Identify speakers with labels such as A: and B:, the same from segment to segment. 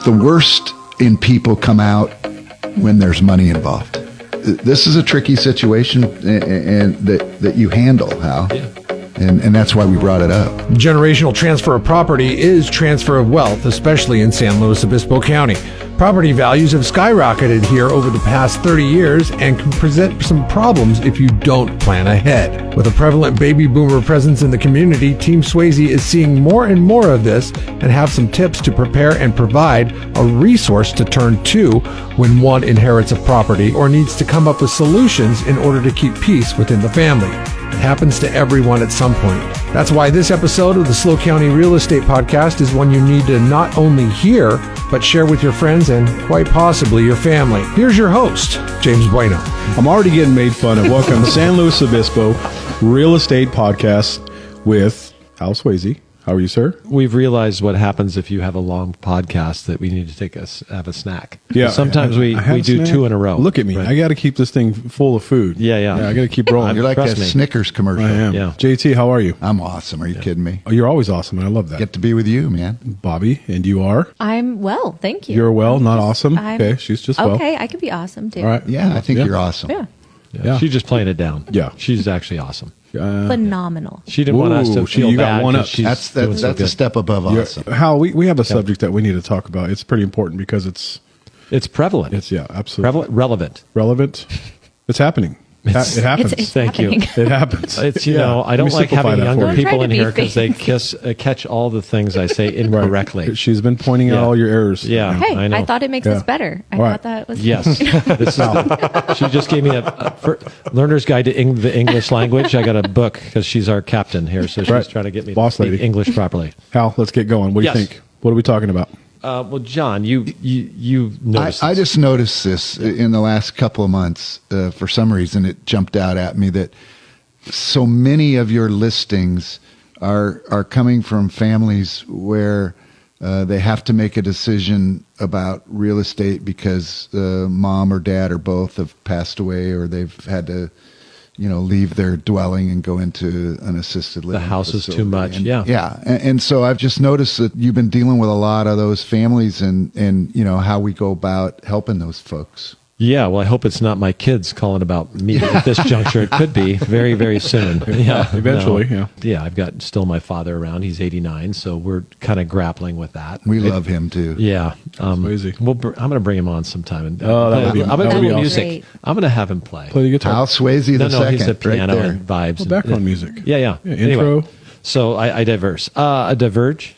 A: the worst in people come out when there's money involved. This is a tricky situation and that you handle, Hal. Yeah. And that's why we brought it up.
B: Generational transfer of property is transfer of wealth, especially in San Luis Obispo County. Property values have skyrocketed here over the past 30 years and can present some problems if you don't plan ahead. With a prevalent baby boomer presence in the community, Team Sweasey is seeing more and more of this and have some tips to prepare and provide a resource to turn to when one inherits a property or needs to come up with solutions in order to keep peace within the family. It happens to everyone at some point. That's why this episode of the SLO County Real Estate Podcast is one you need to not only hear, but share with your friends and quite possibly your family. Here's your host, James Bueno.
C: I'm already getting made fun of. Welcome to San Luis Obispo Real Estate Podcast with Hal Sweasey. How are you, sir?
D: We've realized what happens if you have a long podcast that we need to have a snack.
C: Yeah.
D: Sometimes we do two in a row.
C: Look at me. Right? I got to keep this thing full of food.
D: Yeah.
C: I got to keep rolling.
A: You're like that Snickers commercial.
C: I am.
D: Yeah.
C: JT, how are you?
A: I'm awesome. Are you kidding me?
C: Oh, you're always awesome, and I love that.
A: Get to be with you, man.
C: Bobby, and you are?
E: I'm well, thank you.
C: You're well, not awesome? Okay, she's just well.
E: Okay, I could be awesome, too.
C: All right.
A: Yeah, I think you're awesome.
E: Yeah.
D: She's just playing it down.
C: Yeah.
D: She's actually awesome.
E: Phenomenal.
D: She didn't want us to feel
C: you got
D: bad.
C: one up.
A: That's a step above awesome.
C: Hal, we have a subject that we need to talk about. It's pretty important because it's
D: prevalent.
C: Absolutely.
D: Relevant.
C: It's happening. It happens.
E: It's
D: Thank
E: happening.
D: you.
C: It happens.
D: It's, I don't like having younger people in here because they
E: fancy.
D: catch all the things I say incorrectly.
C: She's been pointing out all your errors.
D: Yeah,
E: Hey,
D: I know.
E: I thought it makes us better. I thought that was...
D: Yes. She just gave me a learner's guide to the English language. I got a book because she's our captain here, so she's trying to get me to speak English properly.
C: Hal, let's get going. What do you think? What are we talking about?
D: Well, John, you noticed
A: I just noticed this in the last couple of months. For some reason, it jumped out at me that so many of your listings are coming from families where they have to make a decision about real estate because mom or dad or both have passed away, or they've had to leave their dwelling and go into an assisted living.
D: The house
A: facility.
D: is too much.
A: And so I've just noticed that you've been dealing with a lot of those families and how we go about helping those folks.
D: Yeah, well, I hope it's not my kids calling about me at this juncture. It could be very, very soon. Yeah,
C: eventually.
D: Yeah, I've got still my father around. He's 89, so we're kind of grappling with that.
A: We love him too.
D: Yeah,
C: Crazy.
D: I'm going to bring him on sometime. And
C: that would be
D: music.
E: Great.
D: I'm going to have him play.
C: Play the guitar.
A: Hal Sweasey the second.
D: He's a piano
A: right there.
D: and vibes.
C: Well, background music.
D: Yeah.
C: Intro.
D: Anyway, so I diverge. Divert.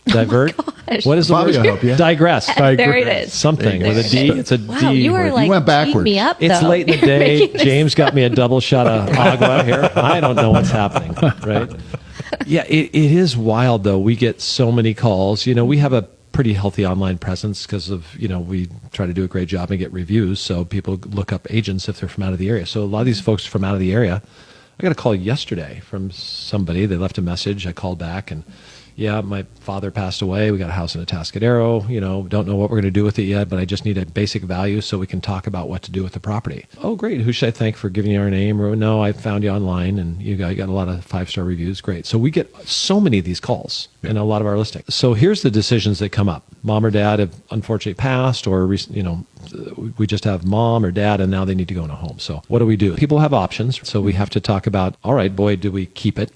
E: Gosh.
D: What is the
A: Bobby,
D: word?
A: I hope, yeah.
D: Digress.
E: There it is.
D: Something with a D. It's a D.
E: Wow, you are
D: word.
E: like
A: went backwards.
E: beating me up,
D: It's
E: though.
D: late in the
E: You're
D: day.
E: making this-
D: James got me a double shot of agua here. I don't know what's happening, right? Yeah, it is wild, though. We get so many calls. We have a pretty healthy online presence because of, we try to do a great job and get reviews. So people look up agents if they're from out of the area. So a lot of these folks are from out of the area. I got a call yesterday from somebody. They left a message. I called back and, my father passed away. We got a house in Atascadero. Don't know what we're going to do with it yet, but I just need a basic value so we can talk about what to do with the property. Oh, great. Who should I thank for giving you our name? Or no, I found you online and you got a lot of 5-star reviews. Great. So we get so many of these calls in a lot of our listings. So here's the decisions that come up. Mom or dad have unfortunately passed, or, we just have mom or dad and now they need to go in a home. So what do we do? People have options. So we have to talk about, all right, boy, do we keep it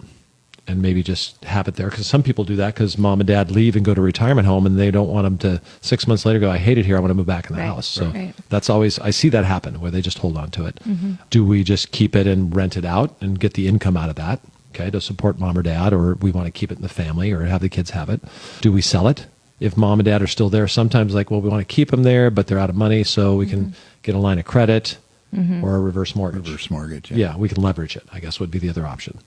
D: and maybe just have it there? Because some people do that because mom and dad leave and go to retirement home and they don't want them to 6 months later go, I hate it here, I want to move back in the house. So that's always, I see that happen where they just hold on to it. Mm-hmm. Do we just keep it and rent it out and get the income out of that, to support mom or dad, or we want to keep it in the family or have the kids have it? Do we sell it? If mom and dad are still there, sometimes we want to keep them there, but they're out of money, so we can get a line of credit or a reverse mortgage.
A: Reverse mortgage.
D: Yeah, we can leverage it, I guess would be the other option.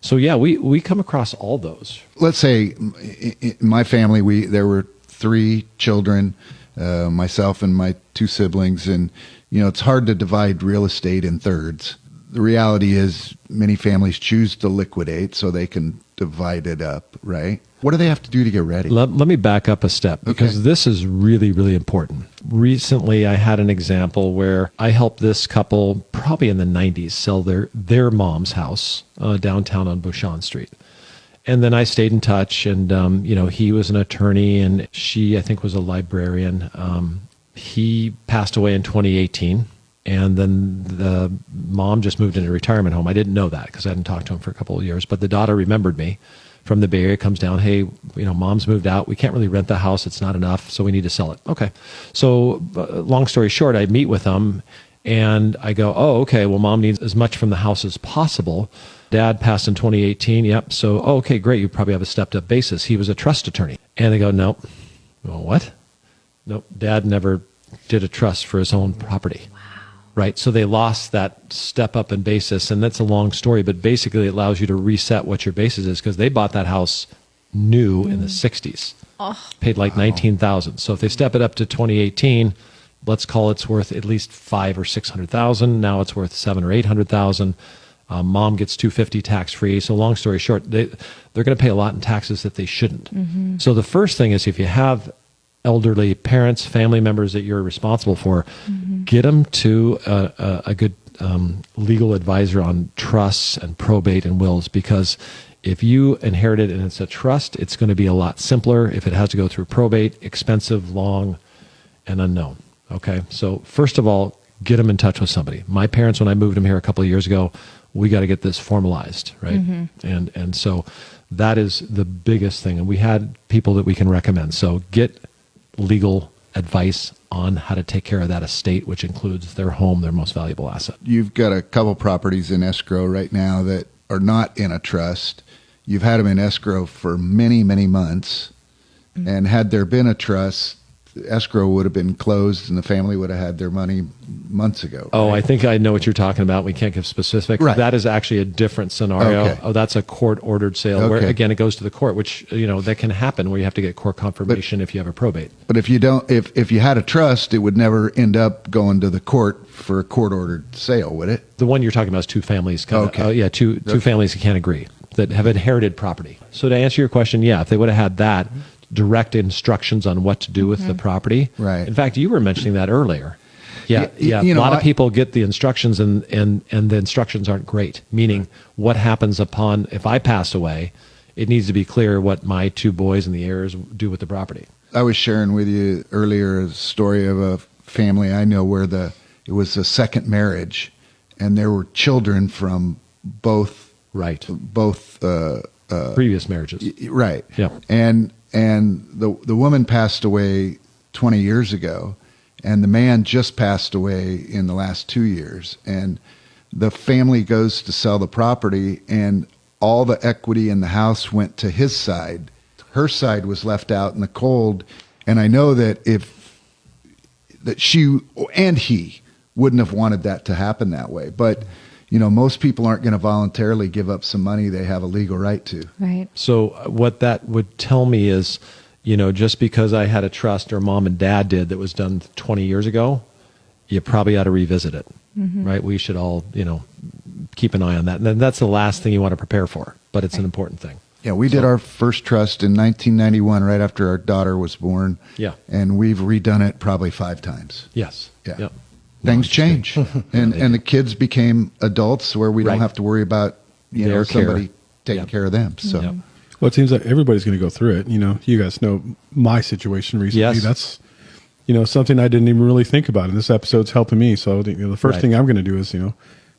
D: So we come across all those.
A: Let's say in my family, there were 3 children, myself and my 2 siblings, and it's hard to divide real estate in thirds. The reality is many families choose to liquidate so they can divide it up, right? What do they have to do to get ready?
D: Let me back up a step because this is really, really important. Recently, I had an example where I helped this couple probably in the 90s sell their mom's house downtown on Bouchon Street. And then I stayed in touch, and he was an attorney, and she, I think, was a librarian. He passed away in 2018, and then the mom just moved into a retirement home. I didn't know that because I hadn't talked to him for a couple of years, but the daughter remembered me from the Bay Area, comes down, hey, mom's moved out. We can't really rent the house. It's not enough, so we need to sell it. Okay. So long story short, I meet with them, and I go, oh, okay, well, mom needs as much from the house as possible. Dad passed in 2018. Yep. So, okay, great. You probably have a stepped up basis. He was a trust attorney. And they go, nope. Well, what? Nope. Dad never did a trust for his own property. Wow. Right. So they lost that step up in basis. And that's a long story, but basically it allows you to reset what your basis is, because they bought that house new in the 60s. Paid like $19,000. So if they step it up to 2018, let's call it's worth at least $500,000 or $600,000. Now it's worth $700,000 or $800,000. Mom gets $250 tax free. So long story short, they're going to pay a lot in taxes that they shouldn't. Mm-hmm. So the first thing is, if you have elderly parents, family members that you're responsible for, get them to a good legal advisor on trusts and probate and wills, because if you inherit it and it's a trust, it's going to be a lot simpler. If it has to go through probate, expensive, long, and unknown. Okay, so first of all, get them in touch with somebody. My parents, when I moved them here a couple of years ago, we got to get this formalized, right? And so that is the biggest thing. And we had people that we can recommend. So get legal advice on how to take care of that estate, which includes their home, their most valuable asset.
A: You've got a couple properties in escrow right now that are not in a trust. You've had them in escrow for many, many months. And had there been a trust, escrow would have been closed and the family would have had their money months ago.
D: Oh, right? I think I know what you're talking about. We can't give specifics.
A: Right.
D: That is actually a different scenario.
A: Okay.
D: Oh, that's a court-ordered sale where, again, it goes to the court, which, that can happen where you have to get court confirmation if you have a probate.
A: But if you don't, if you had a trust, it would never end up going to the court for a court-ordered sale, would it?
D: The one you're talking about is two families. Two families who can't agree that have inherited property. So to answer your question, if they would have had that, direct instructions on what to do with the property.
A: Right.
D: In fact, you were mentioning that earlier. Yeah.
A: A
D: lot of people get the instructions and the instructions aren't great, meaning what happens if I pass away, it needs to be clear what my two boys and the heirs do with the property.
A: I was sharing with you earlier a story of a family I know where it was a second marriage, and there were children from both
D: previous marriages.
A: Right.
D: Yeah.
A: And the woman passed away 20 years ago, and the man just passed away in the last 2 years. And the family goes to sell the property, and all the equity in the house went to his side. Her side was left out in the cold. And I know that she and he wouldn't have wanted that to happen that way. But most people aren't going to voluntarily give up some money they have a legal right to.
E: Right.
D: So what that would tell me is, just because I had a trust or mom and dad did that was done 20 years ago, you probably ought to revisit it, right? We should all, keep an eye on that. And that's the last thing you want to prepare for, but it's an important thing.
A: Yeah, we did our first trust in 1991, right after our daughter was born.
D: Yeah.
A: And we've redone it probably 5 times.
D: Yes.
A: Yeah.
D: Yep.
A: Things change, and the kids became adults where we don't have to worry about somebody taking care of them. So,
C: well, it seems like everybody's going to go through it. You guys know my situation recently.
D: Yes.
C: That's something I didn't even really think about, and this episode's helping me. So the first thing I'm going to do is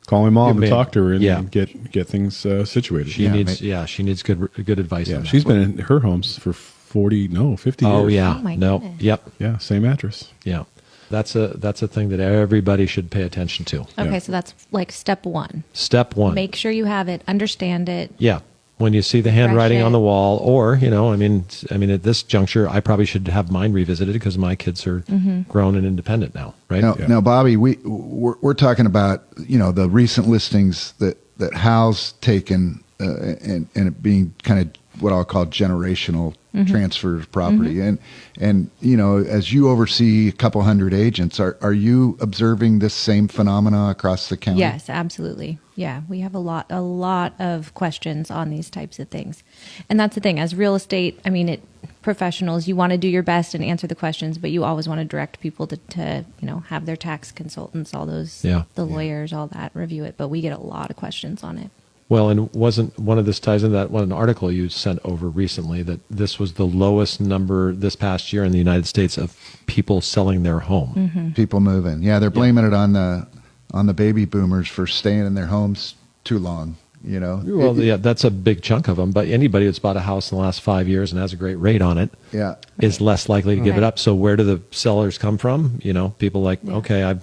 C: call my mom and talk to her and get things situated.
D: She needs good advice.
C: Yeah,
D: on that.
C: she's been in her homes for 50 years.
D: Oh yeah,
E: Oh, my goodness.
D: Yep,
C: Yeah, same address.
D: yeah. That's a thing that everybody should pay attention to.
E: Okay, so that's like step 1.
D: Step 1.
E: Make sure you have it, understand it.
D: Yeah. When you see the handwriting on the wall, or, I mean, at this juncture, I probably should have mine revisited because my kids are grown and independent now, right?
A: Now, Bobby, we're talking about, the recent listings that Hal's taken and it being kind of what I'll call generational transfer of property. And as you oversee a couple hundred agents, are you observing this same phenomena across the county?
E: Yes, absolutely. Yeah, we have a lot of questions on these types of things. And that's the thing, as real estate, professionals, you want to do your best and answer the questions, but you always want to direct people to have their tax consultants, all those, the lawyers, all that, review it. But we get a lot of questions on it.
D: Well, and wasn't one of this ties into that one article you sent over recently that this was the lowest number this past year in the United States of people selling their home.
A: People moving. Yeah, they're blaming it on the baby boomers for staying in their homes too long.
D: Well, that's a big chunk of them. But anybody that's bought a house in the last 5 years and has a great rate on it is less likely to give it up. So where do the sellers come from? People like, okay,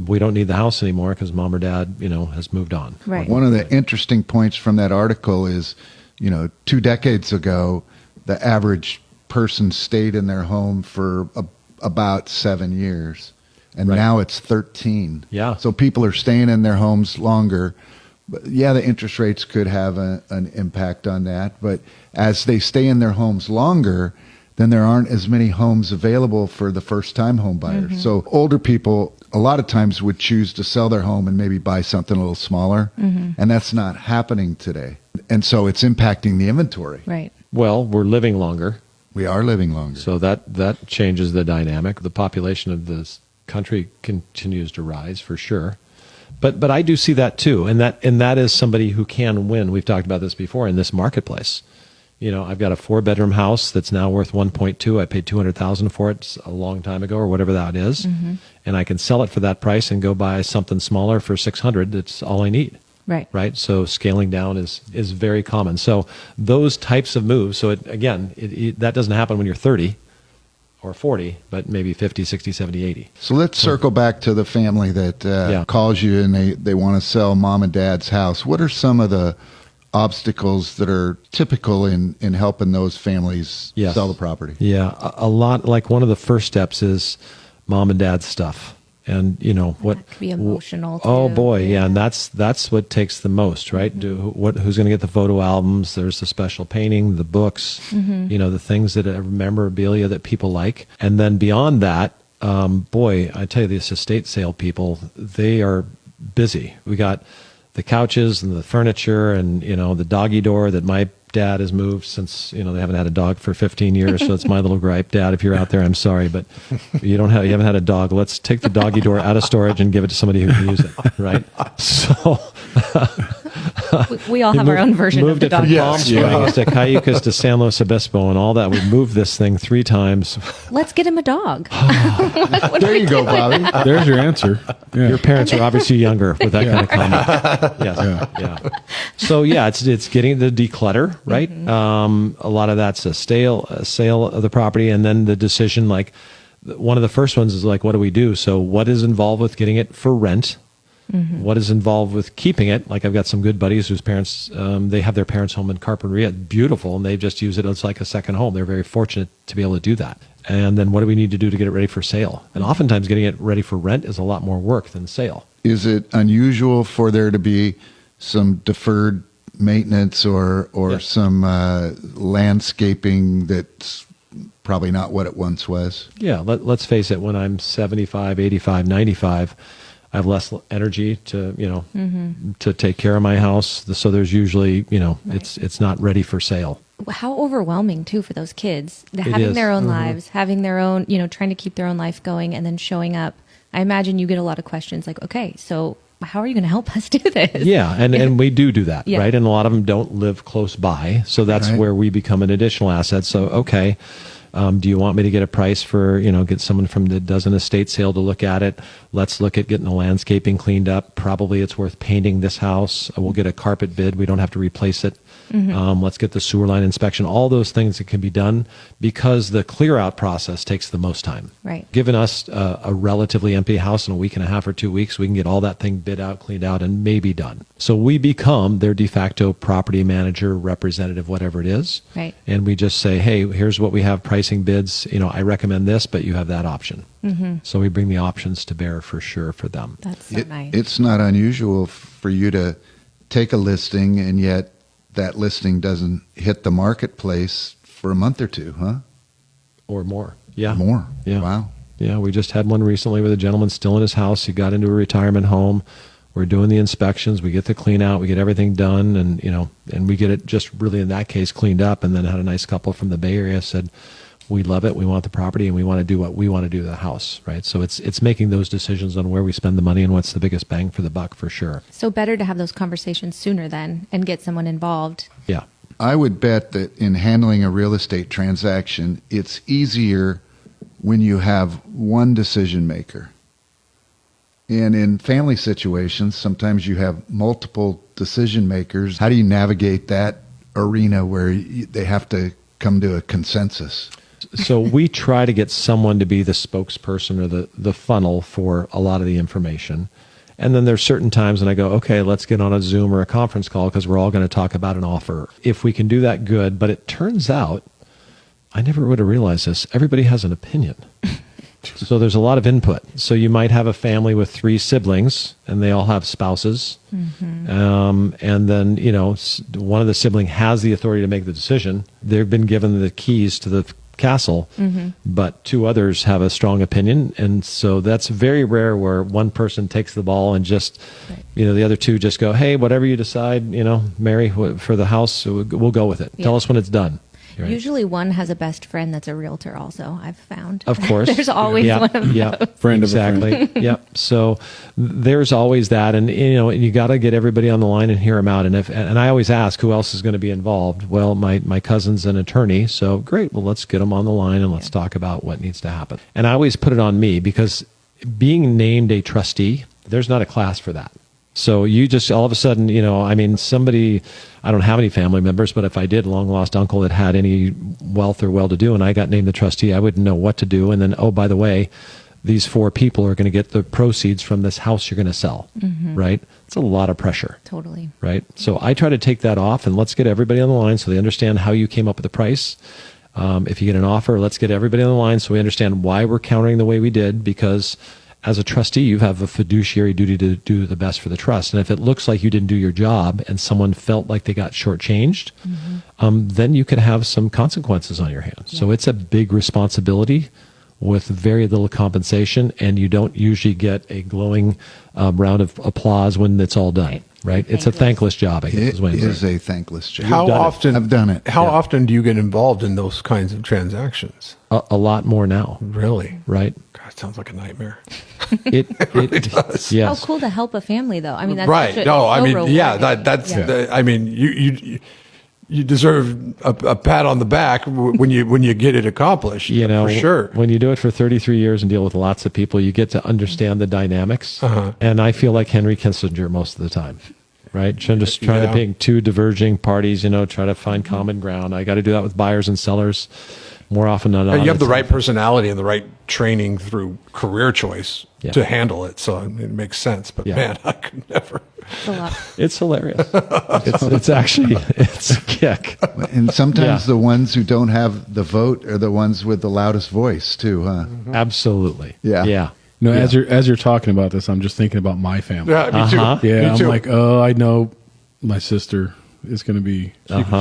D: we don't need the house anymore because mom or dad, has moved on.
E: Right.
A: One of the interesting points from that article is, 2 decades ago, the average person stayed in their home for about 7 years, and now it's 13.
D: Yeah.
A: So people are staying in their homes longer. But the interest rates could have an impact on that. But as they stay in their homes longer, then there aren't as many homes available for the first-time home buyers. So older people a lot of times would choose to sell their home and maybe buy something a little smaller, and that's not happening today. And so it's impacting the inventory.
E: Right.
D: Well, we're living longer.
A: We are living longer.
D: So that changes the dynamic. The population of this country continues to rise for sure. But I do see that too, and that is somebody who can win. We've talked about this before in this marketplace. I've got a 4-bedroom house that's now worth 1.2. I paid $200,000 for it a long time ago, or whatever that is, and I can sell it for that price and go buy something smaller for $600. That's all I need.
E: Right.
D: Right. So scaling down is very common. So those types of moves. So that doesn't happen when you're 30. Or 40, but maybe 50, 60, 70, 80.
A: So let's circle back to the family that calls you and they want to sell mom and dad's house. What are some of the obstacles that are typical in helping those families sell the property?
D: Yeah, a lot. Like one of the first steps is mom and dad's stuff. And what
E: that could be emotional too.
D: Oh boy, yeah, and that's what takes the most, right? Who's going to get the photo albums? There's the special painting, the books, the things that are memorabilia that people like, and then beyond that, boy, I tell you, these estate sale people, they are busy. We got the couches and the furniture, and the doggy door that my dad has moved since they haven't had a dog for 15 years, so it's my little gripe. Dad, if you're out there, I'm sorry, but you haven't had a dog. Let's take the doggy door out of storage and give it to somebody who can use it, right? So
E: we all have our own version of the dog.
D: Moved it from Palm Springs to Cayucas to San Luis Obispo and all that. We moved this thing 3 times.
E: Let's get him a dog.
A: There you go, Bobby.
C: There's your answer. Yeah.
D: Your parents are obviously younger with that kind of comment. Yes. Yeah. So it's getting the declutter, right? A lot of that's a sale of the property, and then the decision. Like one of the first ones is like, what do we do? So what is involved with getting it for rent? What is involved with keeping it? Like I've got some good buddies whose parents, they have their parents' home in Carpinteria, beautiful, and they just use it as like a second home. They're very fortunate to be able to do that. And then what do we need to do to get it ready for sale? And oftentimes getting it ready for rent is a lot more work than sale.
A: Is it unusual for there to be some deferred maintenance or some landscaping that's probably not what it once was?
D: Yeah, let's face it, when I'm 75, 85, 95, I have less energy to, to take care of my house. So there's usually, it's not ready for sale.
E: How overwhelming too for those kids, having their own lives, having their own, trying to keep their own life going, and then showing up. I imagine you get a lot of questions like, okay, so how are you going to help us do this?
D: Yeah, and we do that, right? And a lot of them don't live close by, so that's where we become an additional asset. So, okay, do you want me to get a price for, get someone from that does an estate sale to look at it? Let's look at getting the landscaping cleaned up. Probably it's worth painting this house. We'll get a carpet bid. We don't have to replace it. Let's get the sewer line inspection. All those things that can be done because the clear out process takes the most time.
E: Right.
D: Given us a relatively empty house in a week and a half or 2 weeks, we can get all that thing bid out, cleaned out, and maybe done. So we become their de facto property manager, representative, whatever it is.
E: Right.
D: And we just say, hey, here's what we have, pricing bids. I recommend this, but you have that option. So we bring the options to bear for sure for them.
E: That's so nice.
A: It's not unusual for you to take a listing and yet that listing doesn't hit the marketplace for a month or two, huh?
D: Or more. Yeah.
A: More.
D: Yeah.
A: Wow.
D: Yeah, we just had one recently with a gentleman still in his house. He got into a retirement home. We're doing the inspections. We get the clean out. We get everything done. And, and we get it just really in that case cleaned up. And then had a nice couple from the Bay Area said, we love it, we want the property, and we want to do what we want to do to the house, right? So it's making those decisions on where we spend the money and what's the biggest bang for the buck, for sure.
E: So better to have those conversations sooner then and get someone involved.
D: Yeah.
A: I would bet that in handling a real estate transaction, it's easier when you have one decision maker. And in family situations, sometimes you have multiple decision makers. How do you navigate that arena where they have to come to a consensus?
D: So we try to get someone to be the spokesperson or the funnel for a lot of the information. And then there's certain times when I go, okay, let's get on a Zoom or a conference call because we're all going to talk about an offer. If we can do that, good. But it turns out, I never would have realized this, everybody has an opinion. So there's a lot of input. So you might have a family with 3 siblings, and they all have spouses. And then, one of the sibling has the authority to make the decision. They've been given the keys to the castle, but 2 others have a strong opinion. And so that's very rare where one person takes the ball and just, the other 2 just go, hey, whatever you decide, Mary, for the house, we'll go with it. Tell us when it's done. Right.
E: Usually one has a best friend that's a realtor also, I've found.
D: Of course.
E: There's always one of those.
C: Friend of
D: exactly.
C: a friend.
D: Yep. So there's always that. And, you got to get everybody on the line and hear them out. And I always ask who else is going to be involved. Well, my cousin's an attorney. So great. Well, let's get them on the line and let's talk about what needs to happen. And I always put it on me because being named a trustee, there's not a class for that. So you just all of a sudden, somebody, I don't have any family members, but if I did, long lost uncle that had any wealth or well-to-do and I got named the trustee, I wouldn't know what to do. And then, oh, by the way, these 4 people are going to get the proceeds from this house you're going to sell, right? It's a lot of pressure.
E: Totally.
D: Right? So I try to take that off and let's get everybody on the line so they understand how you came up with the price. If you get an offer, let's get everybody on the line so we understand why we're countering the way we did, because as a trustee, you have a fiduciary duty to do the best for the trust. And if it looks like you didn't do your job and someone felt like they got shortchanged, then you could have some consequences on your hands. Yeah. So it's a big responsibility with very little compensation, and you don't usually get a glowing round of applause when it's all done. Right? It's a thankless job, I guess.
A: It is a thankless job.
B: How often?
A: I've done it.
B: How often do you get involved in those kinds of transactions?
D: A lot more now.
B: Really?
D: Right?
B: God, it sounds like a nightmare.
D: It really does. Yes.
E: How cool to help a family, though. I mean, that's
B: right.
E: Such
B: You deserve a pat on the back when you get it accomplished. For sure.
D: When you do it for 33 years and deal with lots of people, you get to understand the dynamics. And I feel like Henry Kissinger most of the time. Right? Just trying to pick 2 diverging parties, try to find common ground. I got to do that with buyers and sellers more often than not.
B: You have the right personality and the right training through career choice to handle it. So it makes sense. But man, I could never.
E: It's a lot.
D: It's hilarious. It's a kick.
A: And sometimes the ones who don't have the vote are the ones with the loudest voice too, huh?
D: Absolutely.
A: Yeah.
D: Yeah.
C: No, as you're talking about this, I'm just thinking about my family.
B: Yeah, me too.
C: Yeah,
B: me too.
C: I'm like, oh, I know my sister is going to be.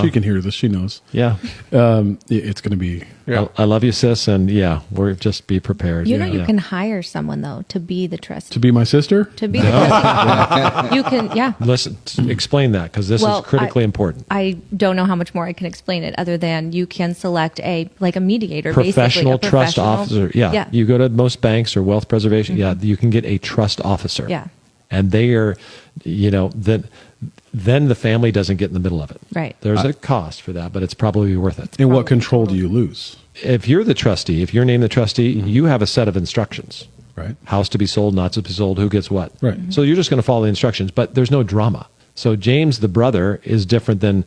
C: She can hear this. She knows.
D: Yeah.
C: It's going to be.
B: Yeah.
D: I love you, sis, and we're just be prepared.
E: You can hire someone though to be the trustee.
C: To be my sister?
E: To be the trustee. You can,
D: Listen, explain that because this is critically important.
E: I don't know how much more I can explain it other than you can select a mediator,
D: professional
E: basically.
D: Trust officer. Yeah. You go to most banks or wealth preservation. Yeah. You can get a trust officer.
E: Yeah.
D: And they are, then the family doesn't get in the middle of it.
E: Right.
D: There's a cost for that, but it's probably worth it.
C: And what control do you lose?
D: If you're the trustee, if you're named the trustee, you have a set of instructions.
C: Right.
D: House to be sold, not to be sold, who gets what.
C: Right.
D: So you're just going to follow the instructions, but there's no drama. So James, the brother, is different than,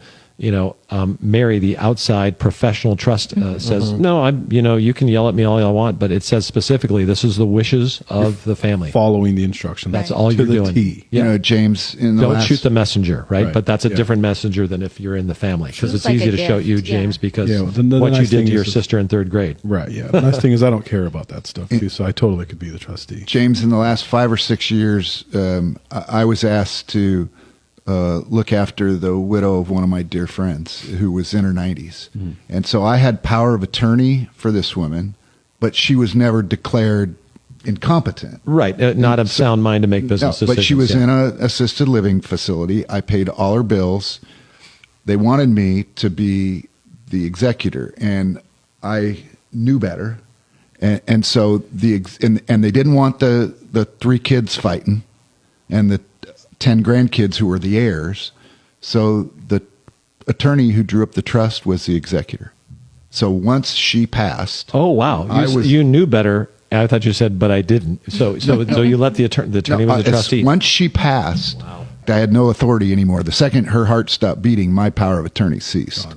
D: Mary, the outside professional trust says, no, you can yell at me all you want, but it says specifically, this is the wishes of the family.
C: Following the instructions.
D: That's all you're doing.
C: T.
D: Yeah.
A: James,
D: don't shoot the messenger, right?
C: Right.
D: But that's a different messenger than if you're in the family, because it's
E: like
D: easy
E: a
D: to show
E: gift,
D: you, James, because
C: the
D: what
C: nice
D: you did
C: thing
D: to your
C: is-
D: sister in 3rd grade.
C: Right, yeah. The nice thing is I don't care about that stuff, too, so I totally could be the trustee.
A: James, in the last 5 or 6 years, I was asked to look after the widow of one of my dear friends who was in her 90s. And so I had power of attorney for this woman, but she was never declared incompetent.
D: Right. Not of sound mind to make business decisions.
A: But she was in an assisted living facility. I paid all her bills. They wanted me to be the executor. And I knew better, and so they didn't want the 3 kids fighting, and the 10 grandkids who were the heirs. So the attorney who drew up the trust was the executor. So once she passed,
D: oh wow, you knew better. I thought you said, but I didn't. So you let the attorney was the trustee.
A: Once she passed, I had no authority anymore. The second her heart stopped beating, my power of attorney ceased.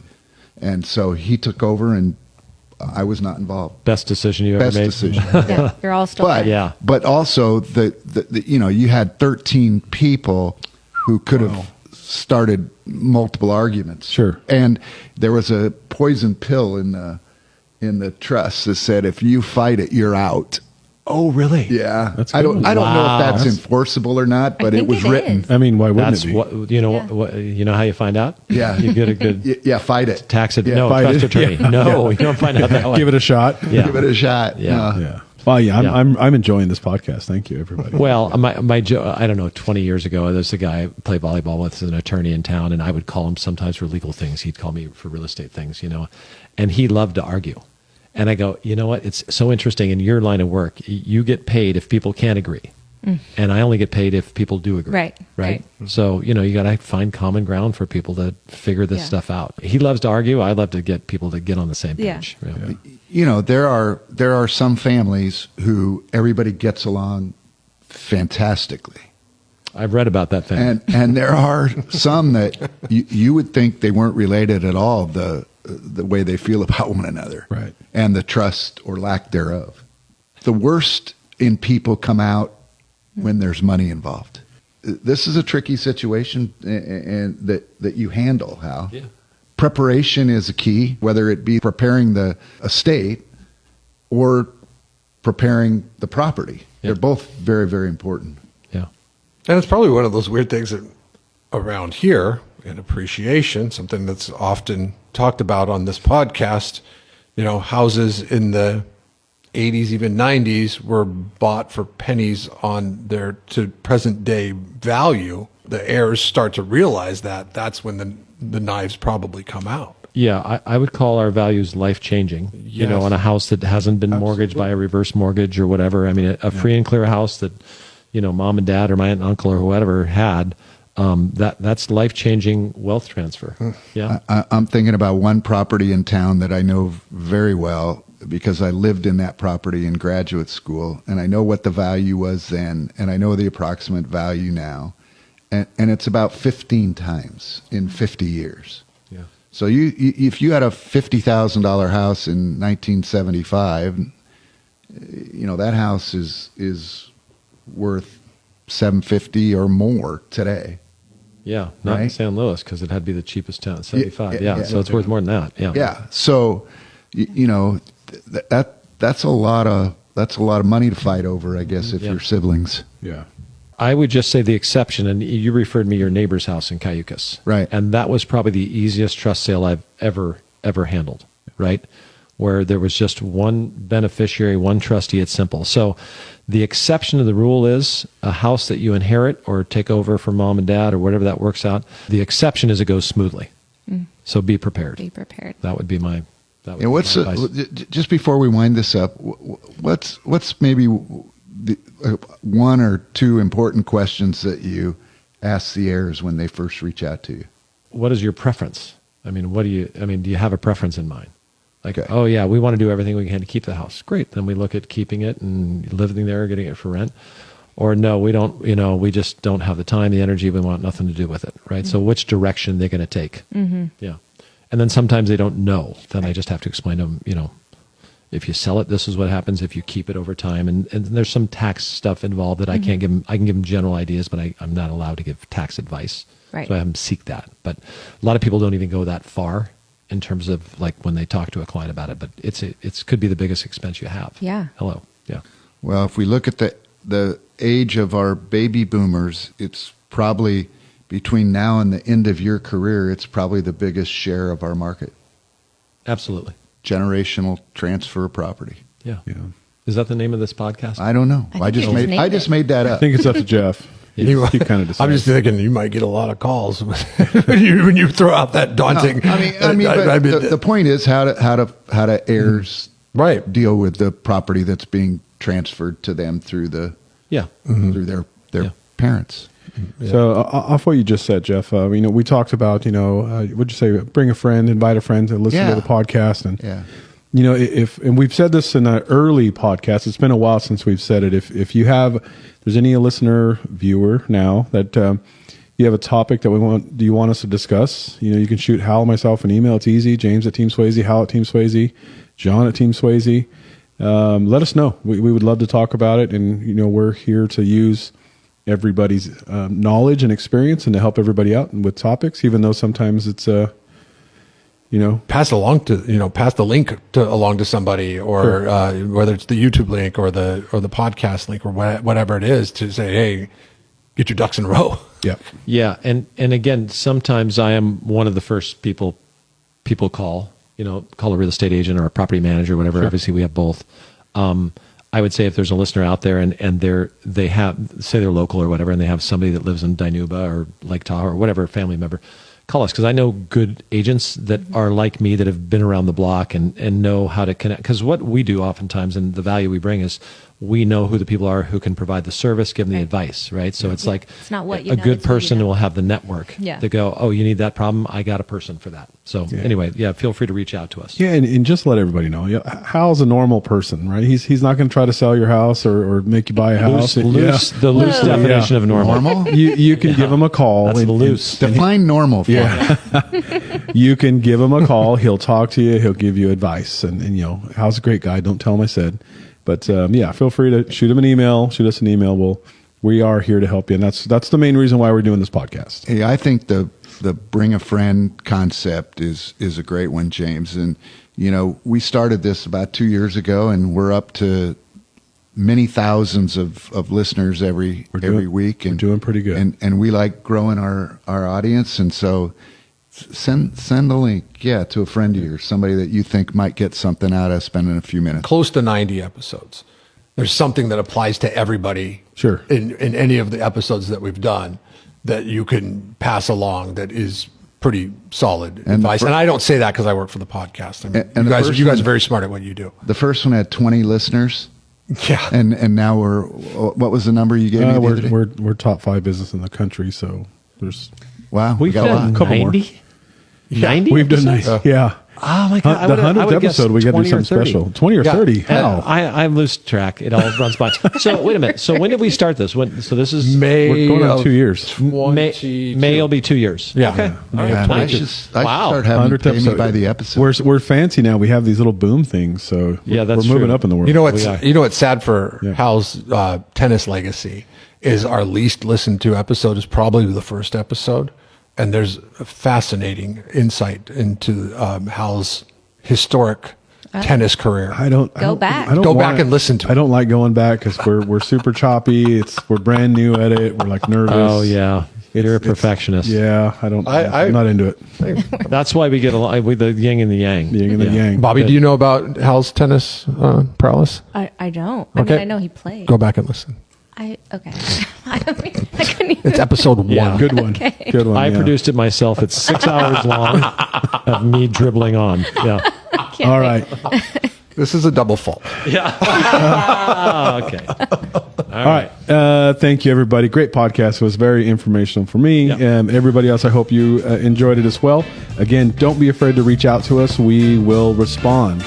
A: And so he took over, and I was not involved.
D: Best decision you ever made.
A: Best decision.
E: Yeah, you're all still there.
A: But also the you had 13 people who could have started multiple arguments.
C: Sure.
A: And there was a poison pill in the trust that said, if you fight it, you're out.
D: Oh, really?
A: Yeah.
C: That's
A: I don't know
D: Wow.
A: if that's enforceable or not, but
E: I
A: it
E: think
A: was
E: it
A: written.
E: is.
C: I mean, why wouldn't
D: That's
C: it be?
D: what you know how you find out?
A: Yeah.
D: You get a good
A: Yeah, fight it.
D: tax
A: Yeah,
D: no
C: fight
D: trust
C: it.
D: attorney.
C: Yeah.
D: No, you don't find out that way.
C: Give it a shot.
D: Yeah.
A: Give it a shot.
D: Yeah.
C: Yeah. Well, yeah,
D: Yeah.
C: I'm enjoying this podcast. Thank you, everybody.
D: Well, I don't know, 20 years ago, there's a guy I play volleyball with, as an attorney in town, and I would call him sometimes for legal things. He'd call me for real estate things, and he loved to argue. And I go, you know what? It's so interesting in your line of work. You get paid if people can't agree. And I only get paid if people do agree.
E: Right.
D: So, you got to find common ground for people to figure this
E: Yeah.
D: stuff out. He loves to argue. I love to get people to get on the same
E: Yeah.
D: page.
A: There are some families who everybody gets along fantastically.
D: I've read about that thing.
A: And there are some that you would think they weren't related at all, the way they feel about one another.
C: Right.
A: And the trust or lack thereof. The worst in people come out when there's money involved. This is a tricky situation and that you handle, Hal.
D: Yeah.
A: Preparation is a key, whether it be preparing the estate or preparing the property.
D: Yeah.
A: They're both very, very important.
D: Yeah.
B: And it's probably one of those weird things that around here in appreciation, something that's often talked about on this podcast, houses in the 80s, even 90s were bought for pennies on their to present day value. The heirs start to realize that that's when the knives probably come out.
D: Yeah, I would call our values life-changing,
B: Yes.
D: on a house that hasn't been mortgaged by a reverse mortgage or whatever. I mean, a free and clear house that, mom and dad or my aunt and uncle or whoever had, that's life-changing wealth transfer. Yeah.
A: I'm thinking about one property in town that I know very well because I lived in that property in graduate school, and I know what the value was then, and I know the approximate value now. And it's about 15 times in 50 years.
D: Yeah.
A: So if you had a $50,000 house in 1975, that house is worth $750 or more today.
D: Yeah, not in
A: Right?
D: San Luis because it had to be the cheapest town, 75.
A: Yeah,
D: Yeah, so it's worth more than that. Yeah.
A: Yeah. So that's a lot of money to fight over, I guess, if
D: Yeah.
A: you're siblings.
C: Yeah.
D: I would just say the exception, and you referred me your neighbor's house in Cayucas.
A: Right.
D: And that was probably the easiest trust sale I've ever handled, right? Where there was just one beneficiary, one trustee, it's simple. So the exception to the rule is a house that you inherit or take over from mom and dad or whatever that works out. The exception is it goes smoothly. So be prepared.
E: Be prepared.
D: That would be my
A: And what's
D: my advice.
A: just before we wind this up? What's maybe the one or two important questions that you ask the heirs when they first reach out to you?
D: What is your preference? Do you have a preference in mind? Like,
A: Okay.
D: oh yeah, we want to do everything we can to keep the house. Great. Then we look at keeping it and living there, getting it for rent. Or no, we don't, we just don't have the time, the energy, we want nothing to do with it. Right. So which direction they're going to take. Mm-hmm. Yeah. And then sometimes they don't know. Then I just have to explain to them, if you sell it, this is what happens. If you keep it over time, and there's some tax stuff involved that I can't give them. I can give them general ideas, but I'm not allowed to give tax advice.
E: Right.
D: So I have them seek that. But a lot of people don't even go that far in terms of like when they talk to a client about it. But it could be the biggest expense you have.
E: Yeah.
D: Hello. Yeah.
A: Well, if we look at the age of our baby boomers, it's probably between now and the end of your career, it's probably the biggest share of our market.
D: Absolutely.
A: Generational transfer of property.
D: Yeah.
C: Yeah.
D: Is that the name of this podcast?
A: I don't know.
E: I think they
A: I
E: just
A: just
E: named
A: made that
C: I
A: up.
C: think it's up to Jeff. He kind of decides.
B: I'm just thinking you might get a lot of calls when you throw out that daunting.
A: I mean, but the point is how do heirs
B: Right.
A: deal with the property that's being transferred to them through through their parents.
C: So off what you just said, Jeff, we talked about, what'd you say? Bring a friend, invite a friend to listen to the podcast. And, and we've said this in an early podcast, it's been a while since we've said it. If there's any listener, viewer now that, you have a topic that do you want us to discuss? You can shoot Hal, myself, an email. It's easy. James at Team Sweasey, Hal at Team Sweasey, John at Team Sweasey. Let us know. We would love to talk about it. And, we're here to use everybody's knowledge and experience and to help everybody out with topics, even though sometimes it's
B: pass the link along to somebody, or whether it's the YouTube link or the podcast link or whatever it is, to say, hey, get your ducks in a row.
D: Yeah. And again, sometimes I am one of the first people call a real estate agent or a property manager, whatever. Sure. Obviously we have both. I would say if there's a listener out there and they have, say they're local or whatever, and they have somebody that lives in Dinuba or Lake Tahoe or whatever, family member, call us, because I know good agents that are like me that have been around the block and know how to connect. Because what we do oftentimes, and the value we bring, is we know who the people are who can provide the service, give them the advice, right? So it's like
E: it's not what
D: a good person will have the network to go, oh, you need that problem? I got a person for that. So anyway, feel free to reach out to us.
C: Yeah, and just let everybody know, Hal's a normal person, right? He's not going to try to sell your house or make you buy a house.
D: The loose definition of normal.
C: You can give him a call.
D: That's loose.
A: Define normal for
C: You can give him a call. He'll talk to you. He'll give you advice. And Hal's a great guy. Don't tell him I said. But feel free to shoot us an email. We are here to help you, and that's the main reason why we're doing this podcast.
A: Hey, I think the bring a friend concept is a great one, James. And we started this about 2 years ago, and we're up to many thousands of listeners every week. And
C: we're doing pretty good.
A: And we like growing our audience, and so send the link, to a friend of yours, somebody that you think might get something out of spending a few minutes.
B: Close to 90 episodes. There's something that applies to everybody.
C: Sure.
B: In any of the episodes that we've done that you can pass along that is pretty solid advice. And I don't say that because I work for the podcast. I mean, you guys are very smart at what you do.
A: The first one had 20 listeners.
B: Yeah.
A: And now what was the number you gave me?
C: We're top 5 business in the country, so there's...
A: Wow.
D: We've done 90? 90?
C: We've done 90. Yeah.
D: Oh my God!
C: The 100th episode, we got to do something special. 20 or 30? How?
D: I lose track. It all runs by. So wait a minute. So when did we start this? So this is
B: May.
C: We're going on 2 years.
D: May will be 2 years.
B: Yeah.
D: Okay.
A: Yeah. I should start having to pay me by the episode.
C: We're fancy now. We have these little boom things, so we're moving up in the world.
B: You know what's sad for Hal's tennis legacy is our least listened to episode is probably the first episode. And there's a fascinating insight into Hal's historic tennis career.
E: Go back
B: and listen to it.
C: I don't like going back because we're super choppy. We're brand new at it. We're like nervous.
D: Oh yeah, you're a perfectionist.
C: I'm not into it.
D: That's why we get along with the yin and the yang.
C: Yin and the yang.
B: Bobby, do you know about Hal's tennis prowess?
E: I don't.
B: Okay.
E: I mean, I know he played.
B: Go back and listen.
E: Okay. I couldn't even.
B: It's episode 1.
D: Yeah.
C: Good one.
E: Okay.
C: Good one.
D: I produced it myself. It's 6 hours long of me dribbling on. Yeah.
C: All right.
B: This is a double fault.
D: Yeah. Okay.
C: All right. Thank you, everybody. Great podcast. It was very informational for me.
D: Yeah.
C: Everybody else, I hope you enjoyed it as well. Again, don't be afraid to reach out to us. We will respond.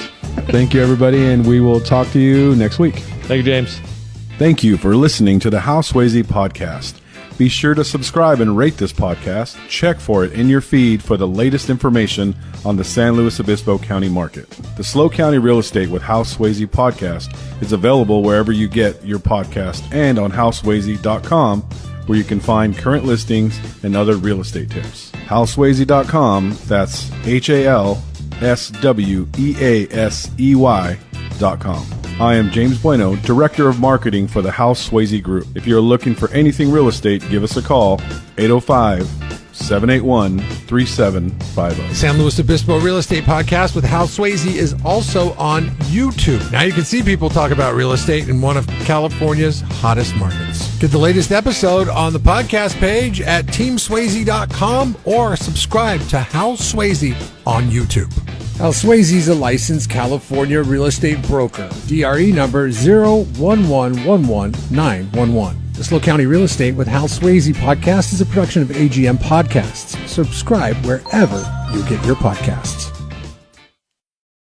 C: Thank you, everybody, and we will talk to you next week.
D: Thank you, James.
C: Thank you for listening to the Hal Sweasey podcast. Be sure to subscribe and rate this podcast. Check for it in your feed for the latest information on the San Luis Obispo County market. The SLO County Real Estate with Hal Sweasey podcast is available wherever you get your podcast and on halsweasey.com, where you can find current listings and other real estate tips. halsweasey.com, that's HALSWEASEY.com. I am James Bueno, Director of Marketing for the Hal Sweasey Group. If you're looking for anything real estate, give us a call, 805-781-3750.
B: San Luis Obispo Real Estate Podcast with Hal Sweasey is also on YouTube. Now you can see people talk about real estate in one of California's hottest markets. Get the latest episode on the podcast page at teamsweasey.com or subscribe to Hal Sweasey on YouTube. Hal Sweasey is a licensed California real estate broker. DRE number 01111-911. The SLO County Real Estate with Hal Sweasey podcast is a production of AGM Podcasts. Subscribe wherever you get your podcasts.